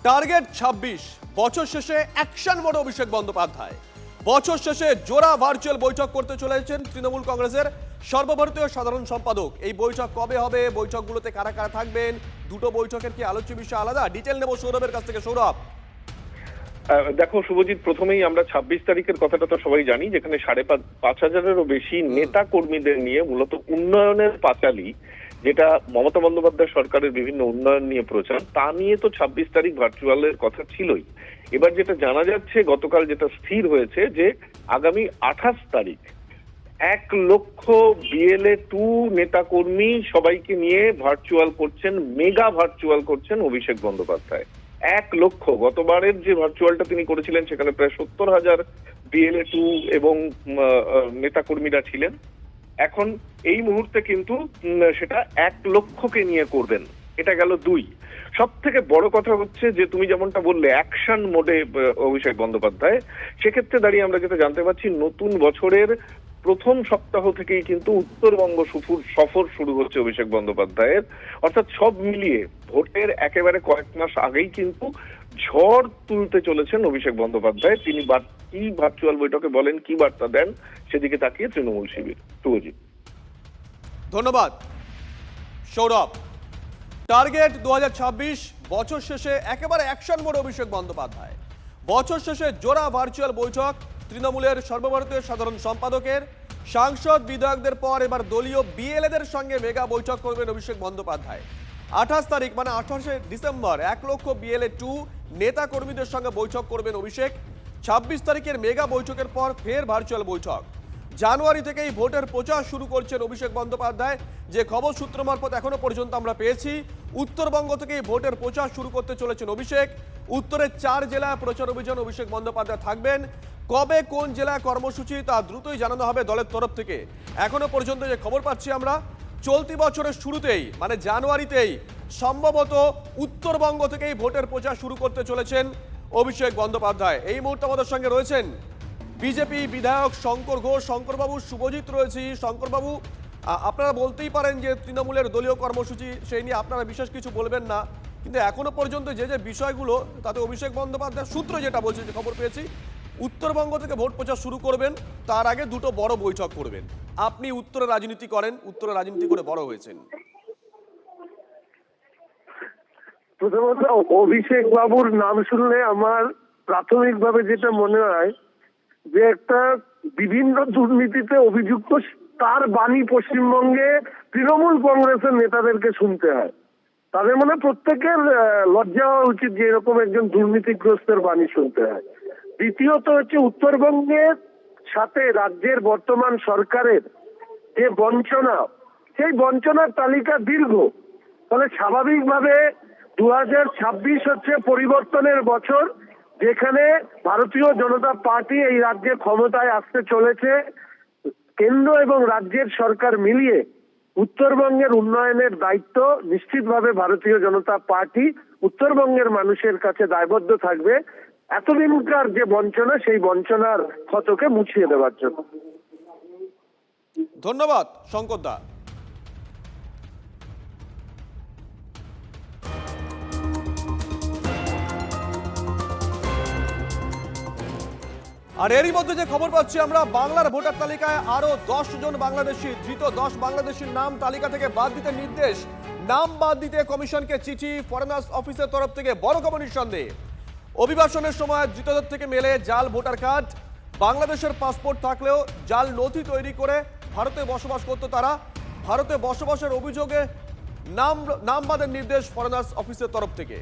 Target ২৬, বছর শেষে action মোডে অভিষেক বন্দ্যোপাধ্যায়। বছর শেষে জোড়া ভার্চুয়াল বৈঠক করতে চলেছেন তৃণমূল কংগ্রেসের সর্বভারতীয় সাধারণ সম্পাদক। এই বৈঠক কবে হবে, বৈঠকগুলোতে কারা কারা থাকবেন, দুটো বৈঠকের কি আলোচ্য বিষয় আলাদা, ডিটেল নেব সৌরভের কাছ থেকে। সৌরভ, দেখো শুভজিৎ, প্রথমেই আমরা ২৬ তারিখের কথাটা তো সবাই জানি, যেখানে ৫,৫০০-এরও বেশি নেতা কর্মীদের নিয়ে মূলত উন্নয়নের পাঁচালী, যেটা মমতা বন্দ্যোপাধ্যায় সরকারের বিভিন্ন উন্নয়ন নিয়ে প্রচার, তা নিয়ে তো ২৬ তারিখ ভার্চুয়ালের কথা ছিলই। এবার যেটা জানা যাচ্ছে, গতকাল যেটা স্থির হয়েছে, যে আগামী ২৮ তারিখ ১,০০,০০০ BLA 2 নেতা কর্মী সবাইকে নিয়ে ভার্চুয়াল করছেন, মেগা ভার্চুয়াল করছেন অভিষেক বন্দ্যোপাধ্যায়। ১,০০,০০০। গতবারের যে ভার্চুয়ালটা তিনি করেছিলেন সেখানে প্রায় ৭০,০০০ BLA 2 এবং নেতাকর্মীরা ছিলেন। এখন এই মুহূর্তে কিন্তু সেটা ১,০০,০০০কে নিয়ে করবেন। এটা গেল ২। সব থেকে বড় কথা হচ্ছে যে, তুমি যেমনটা বললে অ্যাকশন মোডে অভিষেক বন্দ্যোপাধ্যায়, সেক্ষেত্রে দাঁড়িয়ে আমরা যেটা জানতে পারছি, নতুন বছরের প্রথম সপ্তাহ থেকেই কিন্তু উত্তরবঙ্গ সফর শুরু হচ্ছে অভিষেক বন্দ্যোপাধ্যায়ের। অর্থাৎ সব মিলিয়ে ভোটের একেবারে কয়েক মাস আগেই কিন্তু ঝড় তুলতে চলেছেন অভিষেক বন্দ্যোপাধ্যায়। তিনি কি ভার্চুয়াল বৈঠকে বলেন, কি বার্তা দেন, সেদিকে তাকিয়ে তৃণমূল শিবির। শুভজিৎ, ধন্যবাদ সৌরভ। টার্গেট ২০২৬, বছর শেষে একেবারে অ্যাকশন মোড অভিষেক বন্দ্যোপাধ্যায়। বছর শেষে জোড়া ভার্চুয়াল বৈঠক তৃণমূলের সর্বভারতীয় সাধারণ সম্পাদকের। সাংসদ বিধায়কদের পর এবার দলীয় বিএলএদের সঙ্গে মেগা বৈঠক করবেন অভিষেক বন্দ্যোপাধ্যায়। ২৮ তারিখ মানে ২৮শে ডিসেম্বর ১,০০,০০০ BLA 2 নেতা কর্মীদের সঙ্গে বৈঠক করবেন অভিষেক। ২৬ তারিখের মেগা বৈঠকের পর ফের ভার্চুয়াল বৈঠক। জানুয়ারি থেকেই ভোটের প্রচার শুরু করছেন অভিষেক বন্দ্যোপাধ্যায়। যে খবর সূত্র মারফত এখনো পর্যন্ত আমরা পেয়েছি, উত্তরবঙ্গ থেকেই ভোটের প্রচার শুরু করতে চলেছেন অভিষেক। উত্তরের ৪ জেলায় প্রচার অভিযান অভিষেক বন্দ্যোপাধ্যায় থাকবেন। কবে কোন জেলায় কর্মসূচি তা দ্রুতই জানানো হবে দলের তরফ থেকে। এখনো পর্যন্ত যে খবর পাচ্ছি আমরা, চলতি বছরের শুরুতেই মানে জানুয়ারিতেই সম্ভবত উত্তরবঙ্গ থেকেই ভোটের প্রচার শুরু করতে চলেছেন অভিষেক বন্দ্যোপাধ্যায়। এই মুহূর্তে আমাদের সঙ্গে রয়েছেন বিজেপি বিধায়ক শঙ্কর ঘোষ। শঙ্করবাবু, শুভজিৎ রয়েছি। শঙ্করবাবু, আপনারা বলতেই পারেন যে তৃণমূলের দলীয় কর্মসূচি, সেই নিয়ে আপনারা বিশেষ কিছু বলবেন না, কিন্তু এখনো পর্যন্ত যে যে বিষয়গুলো, তাতে অভিষেক বন্দ্যোপাধ্যায় সূত্র যেটা বলছে, যে খবর পেয়েছি, উত্তরবঙ্গ থেকে ভোট প্রচার শুরু করবেন, তার আগে দুটো বড় বৈঠক করবেন। আপনি উত্তরে রাজনীতি করেন, উত্তরে রাজনীতি করে বড় হয়েছেন। প্রথমত অভিষেক বাবুর নাম শুনলে আমার প্রাথমিকভাবে যেটা মনে হয়, যে একটা বিভিন্ন দুর্নীতিতে অভিযুক্ত তার বাণী পশ্চিমবঙ্গে তৃণমূল কংগ্রেসের নেতাদেরকে শুনতে হয়। তাদের মনে প্রত্যেকের লজ্জা হওয়া উচিত যে এরকম একজন দুর্নীতিগ্রস্তের বাণী শুনতে হয়। দ্বিতীয়ত হচ্ছে, উত্তরবঙ্গের সাথে রাজ্যের বর্তমান সরকারের যে বঞ্চনা, সেই বঞ্চনার তালিকা দীর্ঘ। ফলে স্বাভাবিকভাবে ২০২৬ হচ্ছে পরিবর্তনের বছর, যেখানে ভারতীয় জনতা পার্টি এই রাজ্যে ক্ষমতায় আসতে চলেছে। কেন্দ্র এবং রাজ্যের সরকার মিলিয়ে উত্তরবঙ্গের উন্নয়নের দায়িত্ব নিশ্চিতভাবে ভারতীয় জনতা পার্টি উত্তরবঙ্গের মানুষের কাছে দায়বদ্ধ থাকবে, এতদিনকার যে বঞ্চনা, সেই বঞ্চনার ক্ষতকে মুছিয়ে দেওয়ার জন্য। ধন্যবাদ শঙ্কর দা। আর এরই মধ্যে যে খবর পাচ্ছি আমরা, বাংলার ভোটার তালিকায় আরো ১০ জন বাংলাদেশি, ধৃত ১০ বাংলাদেশির নাম তালিকা থেকে বাদ দিতে নির্দেশ। নাম বাদ দিতে কমিশনকে চিঠি ফরেনার্স অফিসের তরফ থেকে। বড় খবর নিঃসন্দেহে, অভিবাসনের সময় ধৃতদের থেকে মেলে জাল ভোটার কার্ড। বাংলাদেশের পাসপোর্ট থাকলেও জাল নথি তৈরি করে ভারতে বসবাস করত তারা। ভারতে বসবাসের অভিযোগে নাম বাদের নির্দেশ ফরেনার্স অফিসের তরফ থেকে।